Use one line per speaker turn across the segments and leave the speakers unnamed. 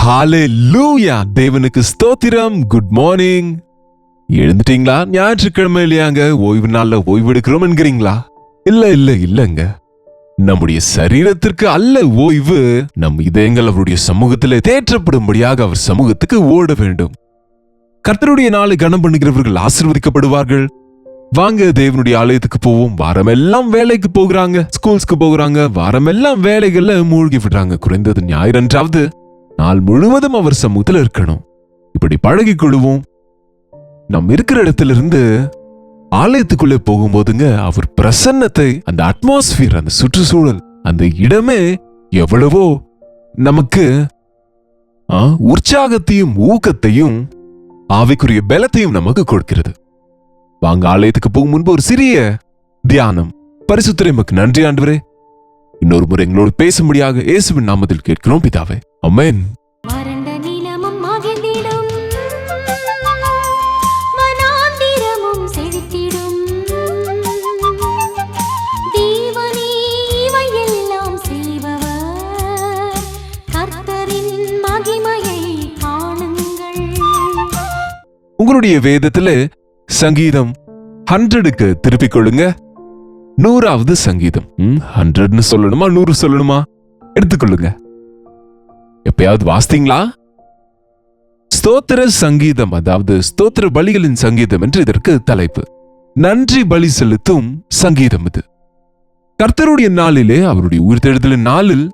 ஹalleluya, தேவனுக்கு ஸ்தோத்திரம். Good morning. எழுந்துட்டீங்களா? ஞாயிற்றுக்கிழமை இல்லையாங்க, ஓய்வு நாள்ல ஓய்வு எடுக்கிறோம் என்கிறீங்களா? இல்லங்க. நம்முடைய சரீரத்திற்கு அல்ல ஓய்வு, நம் இதயங்கள் அவருடைய சமூகத்திலே தேற்றப்படும்படியாக அவர் சமூகத்துக்கு ஓட வேண்டும். கர்த்தருடைய நாளை கனம் பண்ணுகிறவர்கள் ஆசீர்வதிக்கப்படுவார்கள். வாங்க தேவனுடைய ஆலயத்துக்கு போவோம். வாரமெல்லாம் வேலைக்கு போகிறாங்க, ஸ்கூல்ஸ்க்கு போகிறாங்க, வாரமெல்லாம் வேலைகள்ல மூழ்கி விடுறாங்க. குறைந்தது ஞாயிறன்றாவது நாள் முழுவதும் அவர் சமூகத்தில் இருக்கணும். இப்படி பழகிக் கொள்வோம். நம்ம இருக்கிற இடத்துல இருந்து ஆலயத்துக்குள்ளே போகும்போதுங்க, அவர் பிரசன்னத்தை, அந்த அட்மாஸ்பியர், அந்த சுற்றுச்சூழல், அந்த இடமே எவ்வளவோ நமக்கு உற்சாகத்தையும் ஊக்கத்தையும் ஆவிக்குரிய பலத்தையும் நமக்கு கொடுக்கிறது. வாங்க ஆலயத்துக்கு போகும் முன்பு ஒரு சிறிய தியானம். பரிசுத்தரே, எமக்கு நன்றி ஆண்டவரே, இன்னொரு முறை எங்களோடு பேசும்படியாக இயேசுவின் நாமத்தில் கேட்கிறோம் பிதாவே, ஆமென். உங்களுடைய வேதத்துல சங்கீதம் 100க்கு திருப்பிக் கொள்ளுங்க. 100வது சங்கீதம். 100ன்னு சொல்லணுமா 100 சொல்லணுமா? எடுத்துக்கொள்ளுங்க. எப்பயாவது வாசித்தீங்களா? ஸ்தோத்திர சங்கீதம், அதாவது ஸ்தோத்திர பலிகளின் சங்கீதம் என்று இதற்கு தலைப்பு. நன்றி பலி செலுத்தும் சங்கீதம் இது. கர்த்தருடைய நாளிலே, அவருடைய உயிர்த்தெழுதலின் நாளில்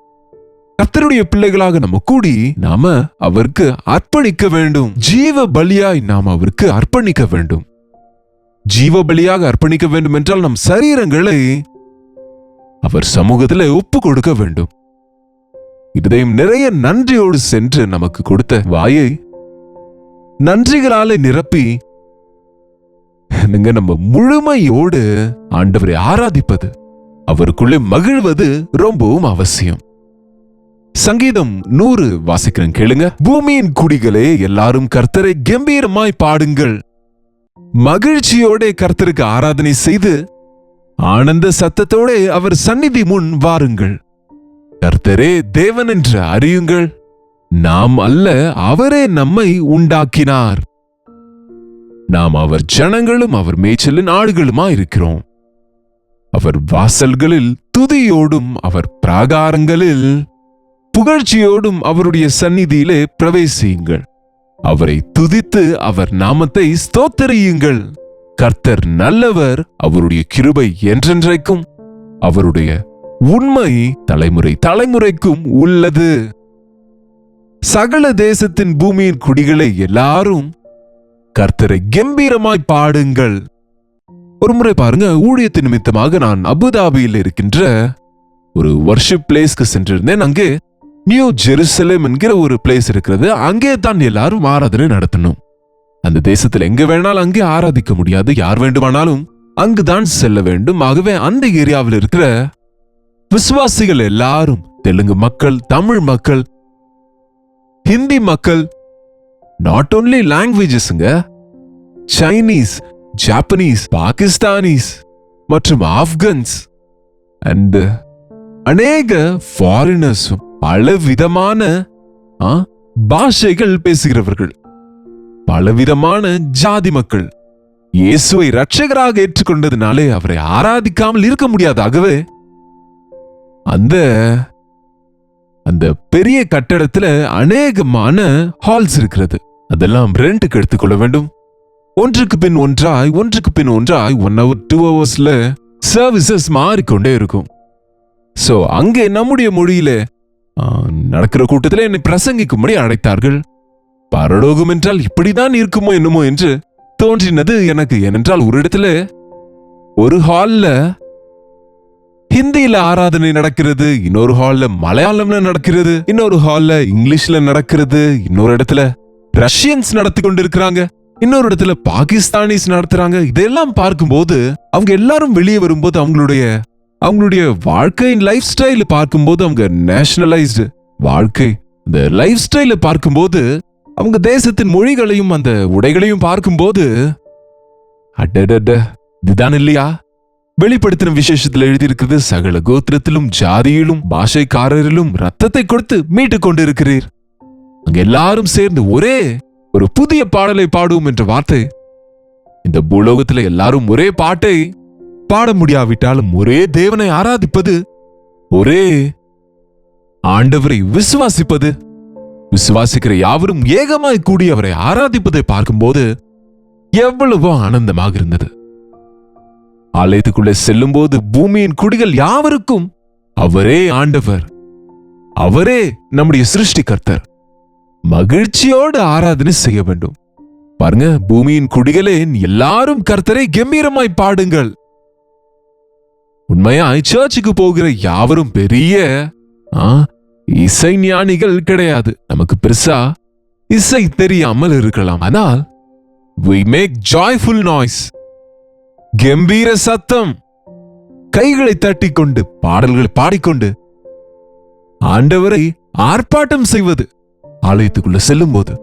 கர்த்தருடைய பிள்ளைகளாக நம்ம கூடி நாம அவருக்கு அர்ப்பணிக்க வேண்டும். ஜீவ பலியாய் நாம் அவருக்கு அர்ப்பணிக்க வேண்டும். ஜீவ பலியாக அர்ப்பணிக்க வேண்டும் என்றால் நம் சரீரங்களை அவர் சமூகத்தில் ஒப்பு கொடுக்க வேண்டும். இதயம் நிறைய நன்றியோடு சென்று நமக்கு கொடுத்த வாயை நன்றிகளாலே நிரப்பி நம்ம முழுமையோடு ஆண்டவரை ஆராதிப்பது, அவருக்குள்ளே மகிழ்வது ரொம்பவும் அவசியம். சங்கீதம் 100 வாசிக்கிறேன், கேளுங்க. பூமியின் குடிகளே, எல்லாரும் கர்த்தரை கம்பீரமாய் பாடுங்கள். மகிழ்ச்சியோட கர்த்தருக்கு ஆராதனை செய்து ஆனந்த சத்தத்தோட அவர் சந்நிதி முன் வாருங்கள். கர்த்தரே தேவன் என்று அறியுங்கள். நாம் அல்ல, அவரே நம்மை உண்டாக்கினார். நாம் அவர் ஜனங்களும் அவர் மேய்ச்சலின் ஆடுகளுமா இருக்கிறோம். அவர் வாசல்களில் துதியோடும் அவர் பிராகாரங்களில் புகழ்ச்சியோடும் அவருடைய சந்நிதியிலே பிரவேசியுங்கள். அவரை துதித்து அவர் நாமத்தை ஸ்தோத்திரியுங்கள். கர்த்தர் நல்லவர், அவருடைய கிருபை என்றென்றைக்கும், அவருடைய உண்மை தலைமுறை தலைமுறைக்கும் உள்ளது. சகல தேசத்தின் பூமியின் குடிகளை எல்லாரும் கர்த்தரை கம்பீரமாய் பாடுங்கள். ஒரு முறை பாருங்க, ஊழியத்தின் நிமித்தமாக நான் அபுதாபியில் இருக்கின்ற ஒரு வர்ஷிப் பிளேஸ்க்கு சென்றிருந்தேன். அங்கே நியூ ஜெருசலேம் என்கிற ஒரு பிளேஸ் இருக்கிறது. அங்கே தான் எல்லாரும் ஆராதனை நடத்தணும். அந்த தேசத்தில் எங்க வேணாலும் அங்கே ஆராதிக்க முடியாது. யார் வேண்டுமானாலும் அங்குதான் செல்ல வேண்டும். ஆகவே அந்த ஏரியாவில் இருக்கிற விசுவாசிகள் எல்லாரும், தெலுங்கு மக்கள், தமிழ் மக்கள், ஹிந்தி மக்கள், நாட் ஓன்லி லாங்குவேஜஸ்ங்க, சைனீஸ், ஜாப்பனீஸ், பாகிஸ்தானிஸ் மற்றும் ஆப்கன்ஸ் அண்ட் அநேக ஃபாரினர்ஸும், பலவிதமான பாஷைகள் பேசுகிறவர்கள், பலவிதமான ஜாதி மக்கள் இயேசுவை இரட்சகராக ஏற்றுக்கொண்டதினாலே அவரை ஆராதிக்காமல் இருக்க முடியாதாகவே அந்த பெரிய கட்டடத்துல அநேகமான ஹால்ஸ் இருக்கிறது. அதெல்லாம் ரெண்டுக்கு எடுத்துக்கொள்ள வேண்டும். ஒன்றுக்கு பின் ஒன்றாய் 1 hour 2 hours சர்வீசஸ் மாறிக்கொண்டே இருக்கும். சோ அங்கே நம்முடைய மொழியில நடக்கிற கூட்டத்தில் என்னை பிரசங்கிக்கும்படி அழைத்தார்கள். பரலோகம் என்றால் இப்படிதான் இருக்குமோ என்னமோ என்று தோன்றினது எனக்கு. ஏனென்றால் ஒரு இடத்துல ஒரு ஹால்ல ஹிந்தியில ஆராதனை நடக்கிறது, இன்னொரு ஹால்ல மலையாளம்ல நடக்கிறது, இன்னொரு ஹால்ல இங்கிலீஷ்ல நடக்கிறது, இன்னொரு இடத்துல ரஷ்யன்ஸ் நடத்தி கொண்டிருக்கிறாங்க, இன்னொரு இடத்துல பாகிஸ்தானிஸ் நடத்துறாங்க. இதெல்லாம் பார்க்கும்போது அவங்க எல்லாரும் வெளியே வரும்போது அவங்களுடைய வாழ்க்கையின் லைஃப் ஸ்டைல பார்க்கும்போது, அவங்க நேஷனலைஸ்டு வாழ்க்கை, இந்த லைஃப் ஸ்டைல பார்க்கும்போது, அவங்க தேசத்தின் மொழிகளையும் அந்த உடைகளையும் பார்க்கும்போது, அடடட, இதுதான் இல்லையா வெளிப்படுத்தின விசேஷத்தில் எழுதியிருக்கிறது, சகல கோத்திரத்திலும் ஜாதியிலும் பாஷைக்காரரிலும் ரத்தத்தை கொடுத்து மீட்டுக் கொண்டிருக்கிறீர். அங்க எல்லாரும் சேர்ந்து ஒரே ஒரு புதிய பாடலை பாடுவோம் என்ற வார்த்தை. இந்த பூலோகத்துல எல்லாரும் ஒரே பாட்டை பாட முடியாவிட்டாலும் ஒரே தேவனை ஆராதிப்பது, ஒரே ஆண்டவரை விசுவாசிப்பது, விசுவாசிக்கிற யாவரும் ஏகமாய் கூடி அவரை ஆராதிப்பதை பார்க்கும்போது எவ்வளவோ ஆனந்தமாக இருந்தது. ஆலயத்துக்குள்ளே செல்லும் போது பூமியின் குடிகள் யாவருக்கும் அவரே ஆண்டவர், அவரே நம்முடைய சிருஷ்டிகர்த்தர், மகிழ்ச்சியோடு ஆராதனை செய்ய வேண்டும். பாருங்க, பூமியின் குடிகளே எல்லாரும் கர்த்தரை கம்பீரமாய் பாடுங்கள். உண்மையாய் சர்ச்சுக்கு போகிற யாவரும் பெரிய இசை ஞானிகள் கிடையாது. நமக்கு பெருசா இசை தெரியாமல் இருக்கலாம். ஆனால் we make joyful noise, கம்பீர சத்தம், கைகளை தட்டிக்கொண்டு பாடல்களை பாடிக்கொண்டு ஆண்டவரை ஆர்ப்பாட்டம் செய்வது. ஆலயத்துக்குள்ள செல்லும் போது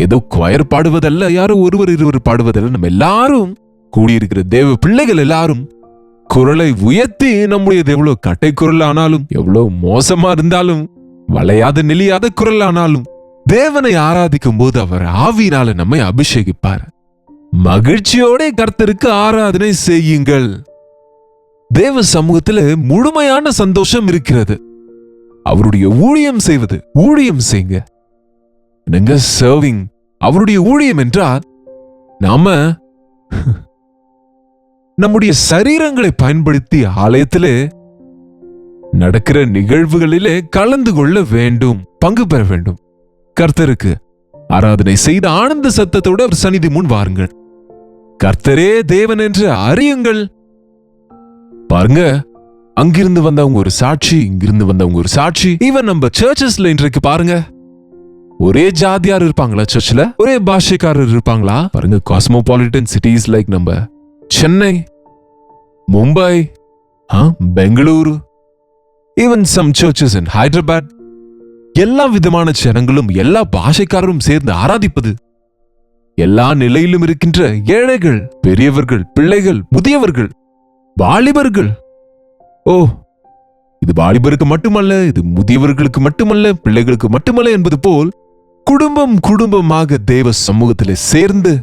ஏதோ கொயர் பாடுவதல்ல, யாரோ ஒருவர் இருவர் பாடுவதல்ல. நம்ம எல்லாரும் கூடியிருக்கிற தேவ பிள்ளைகள் எல்லாரும் குரலை உயர்த்தி, நம்முடையது எவ்வளவு கட்டை குரல் ஆனாலும், எவ்வளவு மோசமா இருந்தாலும், வளையாத நெளியாத குரல் ஆனாலும், தேவனை ஆராதிக்கும் போது அவர் ஆவியினால நம்மை அபிஷேகிப்பார். மகிழ்ச்சியோட கர்த்தருக்கு ஆராதனை செய்யுங்கள். தேவ சமூகத்துல முழுமையான சந்தோஷம் இருக்கிறது. அவருடைய ஊழியம் செய்வது, ஊழியம் செய்யுங்க. என்னங்க சர்விங், அவருடைய ஊழியம் என்றால் நாம நம்முடைய சரீரங்களை பயன்படுத்தி ஆலயத்திலே நடக்கிற நிகழ்வுகளிலே கலந்து கொள்ள வேண்டும், பங்கு பெற வேண்டும். கர்த்தருக்கு ஆராதனை செய்த ஆனந்த சத்தத்தோடு அவர் சந்நிதி முன் வாருங்கள். கர்த்தரே தேவன் என்று அறியுங்கள். பாருங்க, அங்கிருந்து வந்தவங்க ஒரு சாட்சி, இங்கிருந்து வந்தவங்க ஒரு சாட்சி. ஈவன் நம்ம சர்ச்சஸ்ல இன்றைக்கு பாருங்க, ஒரே ஜாதியார் இருப்பாங்களா சர்ச்ல? ஒரே பாஷைக்காரர் இருப்பாங்களா? பாருங்க, காஸ்மோபாலிட்டன் சிட்டிஸ் லைக் நம்ம Chennai, Mumbai, Bengaluru, even some churches in Hyderabad, எல்லா விதமான ஜனங்களும் எல்லா பாஷைக்காரரும் சேர்ந்து ஆராதிப்பது. எல்லா நிலையிலும் இருக்கின்ற ஏழைகள், பெரியவர்கள், பிள்ளைகள், முதியவர்கள், வாலிபர்கள். ஓ, இது வாலிபருக்கு மட்டுமல்ல, இது முதியவர்களுக்கு மட்டுமல்ல, பிள்ளைகளுக்கு மட்டுமல்ல என்பது போல் குடும்பம் குடும்பமாக தேவ சமூகத்திலே சேர்ந்து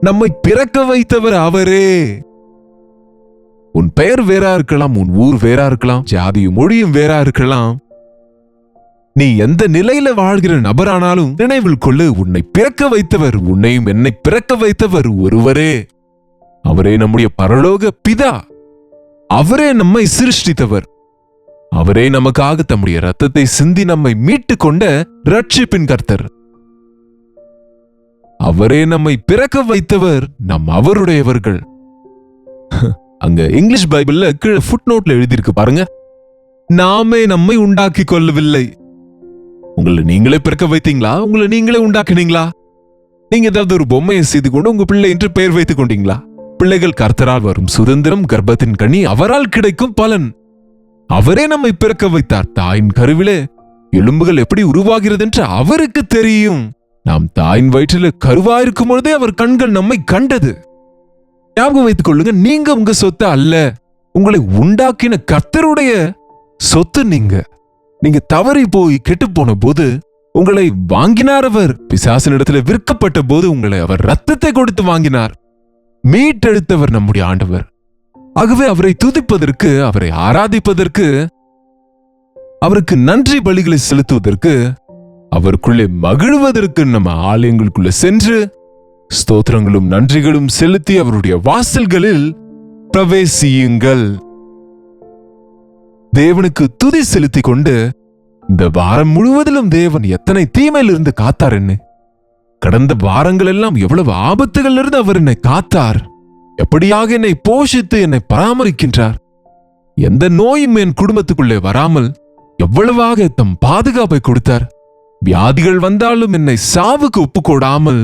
நம்மை பிறக்க வைத்தவர் அவரே. உன் பெயர் வேறா இருக்கலாம், உன் ஊர் வேறா இருக்கலாம், ஜாதியும் மொழியும் வேறா இருக்கலாம். நீ எந்த நிலையில வாழ்கிற நபரானாலும் நினைவில் கொள்ளு, உன்னை பிறக்க வைத்தவர், உன்னையும் என்னை பிறக்க வைத்தவர் ஒருவரே. அவரே நம்முடைய பரலோக பிதா. அவரே நம்மை சிருஷ்டித்தவர். அவரே நமக்காக தம்முடைய ரத்தத்தை சிந்தி நம்மை மீட்டு கொண்ட ரட்சிப்பின் கர்த்தர். அவரே நம்மை பிறக்க வைத்தவர், நம் அவருடையவர்கள். அங்க இங்கிலீஷ் பைபிள்ல கீழே ஃபுட்நோட்ல எழுதியிருக்கு பாருங்க, நாமே நம்மை உண்டாக்கி கொள்ளவில்லை. உங்களை நீங்களே பிறக்க வைத்தீங்களா? உங்களை நீங்களே உண்டாக்குனீங்களா? நீங்க ஏதாவது ஒரு பொம்மையை செய்து கொண்டு உங்க பிள்ளை என்று பெயர் வைத்துக் கொண்டீங்களா? பிள்ளைகள் கர்த்தரால் வரும் சுதந்திரம், கர்ப்பத்தின் கனி, அவரால் கிடைக்கும் பலன். அவரே நம்மை பிறக்க வைத்தார். தாயின் கருவிலே எலும்புகள் எப்படி உருவாகிறது என்று அவருக்கு தெரியும். நாம் தாயின் வயிற்றில கருவாயிருக்கும் பொழுதே அவர் கண்கள் நம்மை கண்டது. ஞாபகம் வைத்துக் கொள்ளுங்க, நீங்க உங்க சொத்து அல்ல, உங்களை உண்டாக்கின கர்த்தருடைய சொத்து. நீங்க தவறி போய் கெட்டு போன போது உங்களை வாங்கினார் அவர். பிசாசினிடத்தில் விற்கப்பட்ட போது உங்களை அவர் ரத்தத்தை கொடுத்து வாங்கினார். மீட்டெடுத்தவர் நம்முடைய ஆண்டவர். ஆகவே அவரை துதிப்பதற்கு, அவரை ஆராதிப்பதற்கு, அவருக்கு நன்றி பலிகளை செலுத்துவதற்கு, அவருக்குள்ளே மகிழ்வதற்கு நம்ம ஆலயங்களுக்குள்ள சென்று ஸ்தோத்திரங்களும் நன்றிகளும் செலுத்தி அவருடைய வாசல்களில் பிரவேசியுங்கள். தேவனுக்கு துதி செலுத்திக் கொண்டு இந்த வாரம் முழுவதிலும் தேவன் எத்தனை தீமையிலிருந்து காத்தார் என்ன. கடந்த வாரங்கள் எல்லாம் எவ்வளவு ஆபத்துகள் இருந்து அவர் என்னை காத்தார். எப்படியாக என்னை போஷித்து என்னை பராமரிக்கின்றார். எந்த நோயும் என் குடும்பத்துக்குள்ளே வராமல் எவ்வளவாக தம் பாதுகாப்பை கொடுத்தார். வியாதிகள் வந்தாலும் என்னை சாவுக்கு ஒப்புக்கொடாமல்,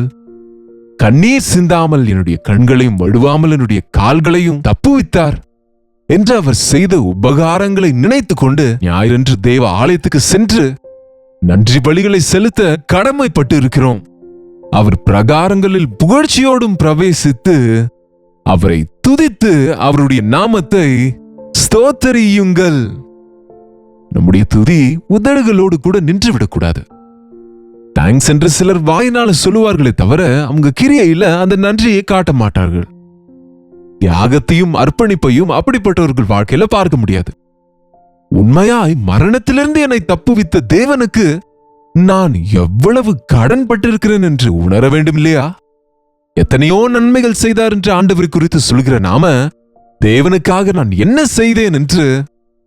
கண்ணீர் சிந்தாமல், என்னுடைய கண்களையும் வழுவாமல் என்னுடைய கால்களையும் தப்புவித்தார் என்று அவர் செய்த உபகாரங்களை நினைத்துக் கொண்டு ஞாயிறன்று தேவ ஆலயத்துக்கு சென்று நன்றி பலிகளை செலுத்த கடமைப்பட்டு இருக்கிறோம். அவர் பிரகாரங்களில் புகழ்ச்சியோடும் பிரவேசித்து அவரை துதித்து அவருடைய நாமத்தை ஸ்தோத்தரியுங்கள். நம்முடைய துதி உதடுகளோடு கூட நின்றுவிடக்கூடாது. தேங்க்ஸ் என்று சிலர் வாயினால சொல்லுவார்களே தவிர அவங்க கிரியையில அந்த நன்றியை காட்ட மாட்டார்கள். தியாகத்தையும் அர்ப்பணிப்பையும் அப்படிப்பட்டவர்கள் வாழ்க்கையில பார்க்க முடியாது. உண்மையாய் மரணத்திலிருந்து என்னை தப்புவித்த தேவனுக்கு நான் எவ்வளவு கடன் பட்டிருக்கிறேன் என்று உணர வேண்டும் இல்லையா? எத்தனையோ நன்மைகள் செய்தார் என்று ஆண்டவர் குறித்து சொல்கிற நாம தேவனுக்காக நான் என்ன செய்தேன் என்று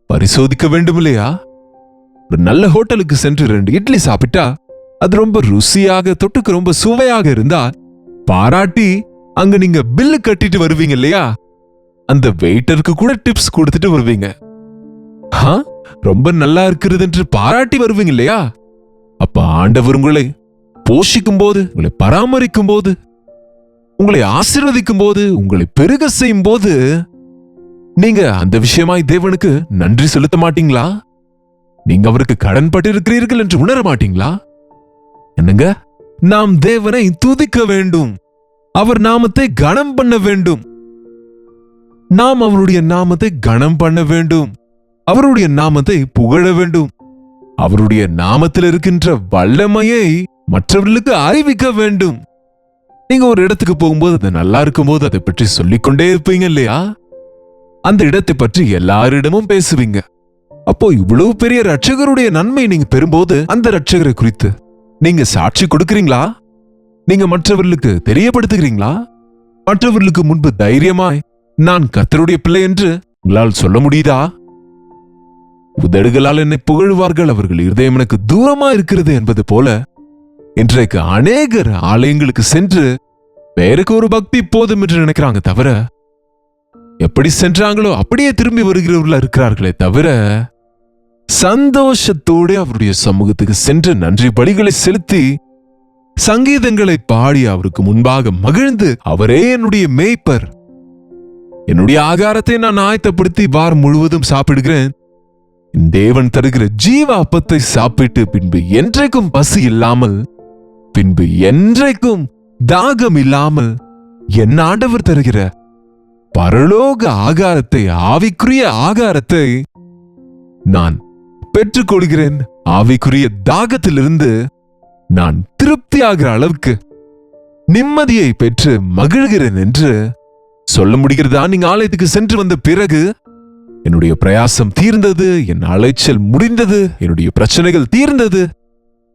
பரிசோதிக்க வேண்டும் இல்லையா? ஒரு நல்ல ஹோட்டலுக்கு சென்று 2 இட்லி சாப்பிட்டா அது ரொம்ப ருசியாக தொட்டுக்கு ரொம்ப சுவையாக இருந்தா பாராட்டி அங்க நீங்க பில்லு கட்டிட்டு வருவீங்க இல்லையா? அந்த வெயிட்டருக்கு கூட டிப்ஸ் கொடுத்துட்டு வருவீங்க. ரொம்ப நல்லா இருக்கிறது என்று பாராட்டி வருவீங்க இல்லையா? அப்ப ஆண்டவர் உங்களை போஷிக்கும் போது, உங்களை பராமரிக்கும் போது, உங்களை ஆசீர்வதிக்கும் போது, உங்களை பெருக செய்யும் போது நீங்க அந்த விஷயமாய் தேவனுக்கு நன்றி செலுத்த மாட்டீங்களா? நீங்க அவருக்கு கடன் பட்டிருக்கிறீர்கள் என்று உணர மாட்டீங்களா? என்னங்க, நாம் தேவனை துதிக்க வேண்டும். அவர் நாமத்தை கனம் பண்ண வேண்டும். நாம் அவருடைய நாமத்தை கனம் பண்ண வேண்டும். அவருடைய நாமத்தை புகழ வேண்டும். அவருடைய நாமத்தில் இருக்கின்ற வல்லமையை மற்றவர்களுக்கு அறிவிக்க வேண்டும். நீங்க ஒரு இடத்துக்கு போகும்போது அது நல்லா இருக்கும்போது அதை பற்றி சொல்லிக்கொண்டே இருப்பீங்க இல்லையா? அந்த இடத்தை பற்றி எல்லாரிடமும் பேசுவீங்க. அப்போ இவ்வளவு பெரிய ரட்சகருடைய நன்மை நீங்க பெறும்போது அந்த ரட்சகரை குறித்து நீங்க சாட்சி கொடுக்கிறீங்களா? நீங்க மற்றவர்களுக்கு தெரியப்படுத்துகிறீங்களா? மற்றவர்களுக்கு முன்பு தைரியமாய் நான் கர்த்தருடைய பிள்ளை என்று உங்களால் சொல்ல முடியுதா? உதடுகளால் என்னை புகழ்வார்கள், அவர்கள் இருதயம் எனக்கு தூரமா இருக்கிறது என்பது போல இன்றைக்கு அநேகர் ஆலயங்களுக்கு சென்று வேறுக்கு ஒரு பக்தி போதும் என்று நினைக்கிறாங்க தவிர, எப்படி சென்றாங்களோ அப்படியே திரும்பி வருகிறவர்களா இருக்கிறார்களே தவிர, சந்தோஷத்தோடு அவருடைய சமூகத்துக்கு சென்று நன்றி பலிகளை செலுத்தி சங்கீதங்களை பாடி அவருக்கு முன்பாக மகிழ்ந்து, அவரே என்னுடைய மேய்ப்பர், என்னுடைய ஆகாரத்தை நான் ஆயத்தப்படுத்தி வாரம் முழுவதும் சாப்பிடுகிறேன், தேவன் தருகிற ஜீவ அப்பத்தை சாப்பிட்டு பின்பு என்றைக்கும் பசி இல்லாமல், பின்பு என்றைக்கும் தாகம் இல்லாமல் என் ஆண்டவர் தருகிற பரலோக ஆகாரத்தை, ஆவிக்குரிய ஆகாரத்தை நான் பெற்றுக்கொள்கிறேன். ஆவிக்குரிய தாகத்திலிருந்து நான் திருப்தி ஆகிற அளவுக்கு நிம்மதியை பெற்று மகிழ்கிறேன் என்று சொல்ல முடிகிறதா? நீங்க ஆலயத்துக்கு சென்று வந்த பிறகு என்னுடைய பிரயாசம் தீர்ந்தது, என் அலைச்சல் முடிந்தது, என்னுடைய பிரச்சனைகள் தீர்ந்தது,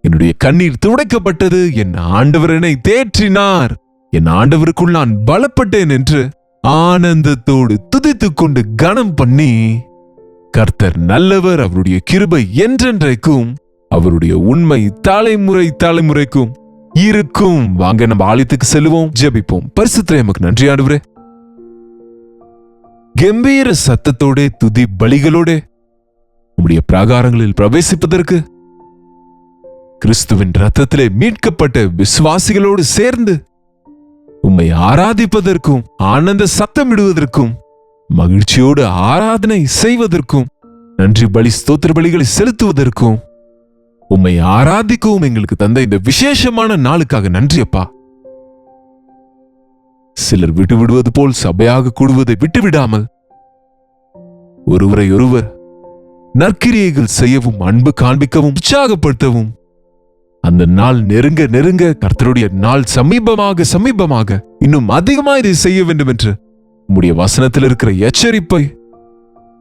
என்னுடைய கண்ணீர் துடைக்கப்பட்டது, என் ஆண்டவர் என்னை தேற்றினார், என் ஆண்டவருக்குள் நான் பலப்பட்டேன் என்று ஆனந்தத்தோடு துதித்துக் கொண்டு கனம் பண்ணி, கர்த்தர் நல்லவர், அவருடைய கிருபை என்றென்றைக்கும், அவருடைய உண்மை தலைமுறை தலைமுறைக்கும் இருக்கும். வாங்க நம்ம ஆலயத்துக்கு செல்லுவோம், ஜெபிப்போம். பரிசுத்தரே எமக்கு நன்றி ஆண்டவரே. கம்பீர சத்தத்தோட துதி பலிகளோட உம்முடைய பிராகாரங்களில் பிரவேசிப்பதற்கு கிறிஸ்துவின் ரத்தத்திலே மீட்கப்பட்ட விசுவாசிகளோடு சேர்ந்து உம்மை ஆராதிப்பதற்கும், ஆனந்த சத்தமிடுவதற்கும், மகிழ்ச்சியோடு ஆராதனை செய்வதற்கும், நன்றி பலி ஸ்தோத்திர பலிகளை செலுத்துவதற்கும், உம்மை ஆராதிக்கவும் எங்களுக்கு தந்த இந்த விசேஷமான நாளுக்காக நன்றி அப்பா. சிலர் விட்டுவிடுவது போல் சபையாக கூடுவதை விட்டுவிடாமல் ஒருவரை ஒருவர் நற்கிரியைகள் செய்யவும், அன்பு காண்பிக்கவும், உற்சாகப்படுத்தவும், அந்த நாள் நெருங்க நெருங்க, கர்த்தருடைய நாள் சமீபமாக சமீபமாக இன்னும் அதிகமாக இதை செய்ய வேண்டும் என்று உம்முடைய வசனத்தில் இருக்கிற எச்சரிப்பை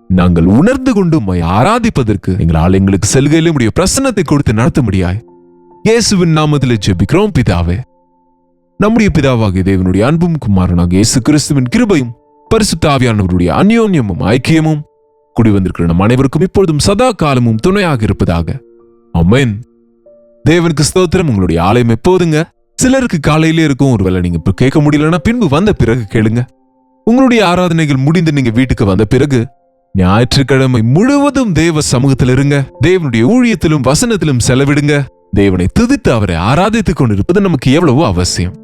நாங்கள் உணர்ந்து கொண்டு உம்மை ஆராதிப்பதற்கு எங்களால் எங்களுக்கு செல்கையிலே உம்முடைய பிரசன்னத்தை கொடுத்து நடத்த முடியாய். இயேசுவின் நாமத்திலே ஜெபிக்கிறோம் பிதாவே. நம்முடைய பிதாவாகிய தேவனுடைய அன்பும் குமாரனாகிய இயேசு கிறிஸ்துவின் கிருபையும் பரிசுத்த ஆவியானவருடைய அந்யோன்யமும் ஐக்கியமும் கூடி வந்திருக்கிற நம் அனைவருக்கும் இப்பொழுதும் சதா காலமும் துணையாக இருப்பதாக. ஆமென். தேவனுக்கு ஸ்தோத்திரம். உங்களுடைய ஆலயம் எப்போதுங்க? சிலருக்கு காலையிலே இருக்கும், ஒருவேளை நீங்க இப்ப கேட்க முடியலன்னா பின்பு வந்த பிறகு கேளுங்க. உங்களுடைய ஆராதனைகள் முடிந்து நீங்க வீட்டுக்கு வந்த பிறகு ஞாயிற்றுக்கிழமை முழுவதும் தேவ சமூகத்தில் இருங்க. தேவனுடைய ஊழியத்திலும் வசனத்திலும் செலவிடுங்க. தேவனை துதித்து அவரை ஆராதித்துக் கொண்டிருப்பது நமக்கு எவ்வளவோ அவசியம்.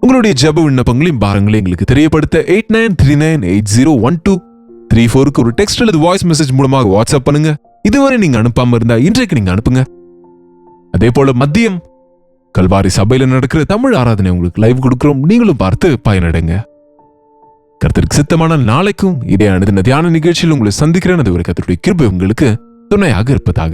உங்களுடைய ஜெப விண்ணப்பங்களையும் பாரங்களை எங்களுக்கு தெரியப்படுத்த 8939801234 ஒரு டெக்ஸ்ட் அல்லது வாய்ஸ் மெசேஜ் மூலமாக வாட்ஸ்அப் பண்ணுங்க. இதுவரை நீங்க அனுப்பாம இருந்தா இன்றைக்கு நீங்க அனுப்புங்க. அதே போல மதியம் கல்வாரி சபையில நடக்கிற தமிழ் ஆராதனை உங்களுக்கு லைவ் கொடுக்கிறோம். நீங்களும் பார்த்து பயனடைங்க. கர்த்தருக்கு சித்தமான நாளைக்கும் இதே அனுதின தியான நிகழ்ச்சியில் உங்களை சந்திக்கிறேன். அது ஒரு கர்த்தருடைய கிருபை உங்களுக்கு துணையாக இருப்பதாக.